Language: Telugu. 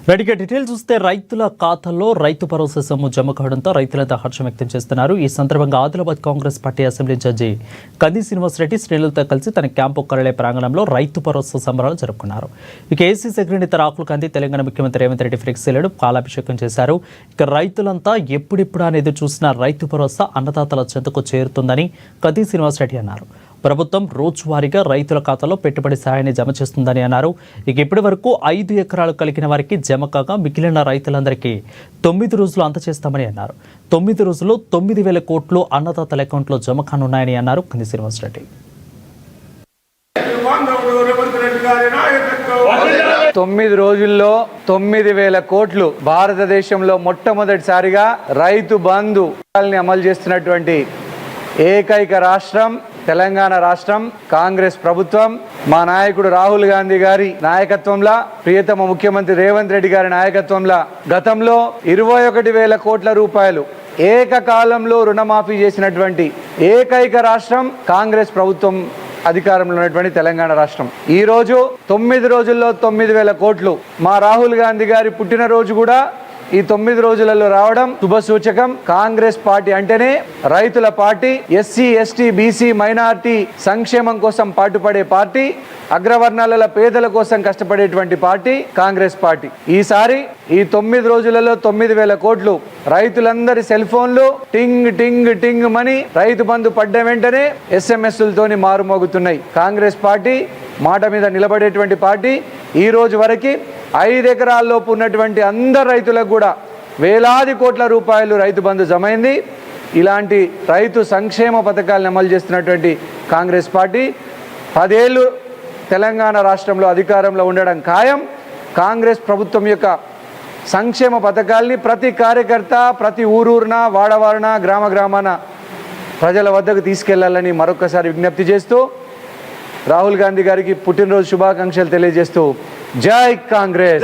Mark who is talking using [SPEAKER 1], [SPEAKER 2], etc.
[SPEAKER 1] రెడ్డిగా డీటెయిల్ చూస్తే రైతుల ఖాతాల్లో రైతు భరోసా సొమ్ము జమ కావడంతో రైతులంతా హర్షం వ్యక్తం చేస్తున్నారు. ఈ సందర్భంగా Adilabad Congress party assembly judge కంది శ్రీనివాసరెడ్డి శ్రేణులతో కలిసి తన క్యాంపు కార్యాలయ ప్రాంగణంలో రైతు భరోసా సంబరాలు జరుపుకున్నారు. ఇక ఏసీ సెక్రటరీ రాహుల్ గాంధీ తెలంగాణ ముఖ్యమంత్రి రేవంత్ రెడ్డి ఫ్లెక్సీలను పాలాభిషేకం చేశారు. ఇక రైతులంతా ఎప్పుడిప్పుడు అనేది చూసిన రైతు భరోసా అన్నదాతల చెంతకు చేరుతుందని కంది శ్రీనివాసరెడ్డి అన్నారు. ప్రభుత్వం రోజువారీగా రైతుల ఖాతాలో పెట్టుబడి సహాయాన్ని జమ చేస్తుందని అన్నారు. ఇక ఇప్పటి వరకు 5 ఎకరాలు కలిగిన వారికి జమ కాగా మిగిలిన రైతులందరికీ 9 రోజులు అందజేస్తామని అన్నారు. 9 రోజుల్లో 9,000 కోట్లు అన్నదాతల అకౌంట్లో జమ కానున్నాయని అన్నారు కంది శ్రీనివాసరెడ్డి.
[SPEAKER 2] 9 రోజుల్లో 9,000 కోట్లు భారతదేశంలో మొట్టమొదటిసారిగా రైతు బంధు అమలు చేస్తున్నటువంటి ఏకైక రాష్ట్రం తెలంగాణ రాష్ట్రం. కాంగ్రెస్ ప్రభుత్వం మా నాయకుడు రాహుల్ గాంధీ గారి నాయకత్వంలో, ప్రియతమ ముఖ్యమంత్రి రేవంత్ రెడ్డి గారి నాయకత్వంలో గతంలో 21,000 కోట్ల రూపాయలు ఏకకాలంలో రుణమాఫీ చేసినటువంటి ఏకైక రాష్ట్రం కాంగ్రెస్ ప్రభుత్వం అధికారంలో ఉన్నటువంటి తెలంగాణ రాష్ట్రం. ఈ రోజు 9 రోజుల్లో 9,000 కోట్లు. మా రాహుల్ గాంధీ గారి పుట్టినరోజు కూడా ఈ 9 రోజులలో రావడం శుభ సూచకం. కాంగ్రెస్ పార్టీ అంటేనే రైతుల party, SC ST BC minority సంక్షేమం కోసం పాటుపడే పార్టీ, అగ్రవర్ణాల పేదల కోసం కష్టపడేటువంటి పార్టీ కాంగ్రెస్ పార్టీ. ఈసారి ఈ 9 రోజులలో 9,000 కోట్లు రైతులందరి సెల్ ఫోన్లు టింగ్ టింగ్ టింగ్ మని రైతు బంధు పడ్డ వెంటనే SMS-లతోని మారుమోగుతున్నాయి. కాంగ్రెస్ పార్టీ మాట మీద నిలబడేటువంటి పార్టీ. ఈ రోజు వరకు 5 ఎకరాల్లోపు ఉన్నటువంటి అందరు రైతులకు కూడా వేలాది కోట్ల రూపాయలు రైతు బంధు జమైంది. ఇలాంటి రైతు సంక్షేమ పథకాలను అమలు చేస్తున్నటువంటి కాంగ్రెస్ పార్టీ 10 ఏళ్ళు తెలంగాణ రాష్ట్రంలో అధికారంలో ఉండడం ఖాయం. కాంగ్రెస్ ప్రభుత్వం యొక్క సంక్షేమ పథకాల్ని ప్రతి కార్యకర్త, ప్రతి ఊరూరున, వాడవాడన, గ్రామాన ప్రజల వద్దకు తీసుకెళ్లాలని మరొకసారి విజ్ఞప్తి చేస్తూ రాహుల్ గాంధీ గారికి పుట్టినరోజు శుభాకాంక్షలు తెలియజేస్తూ జై కాంగ్రెస్.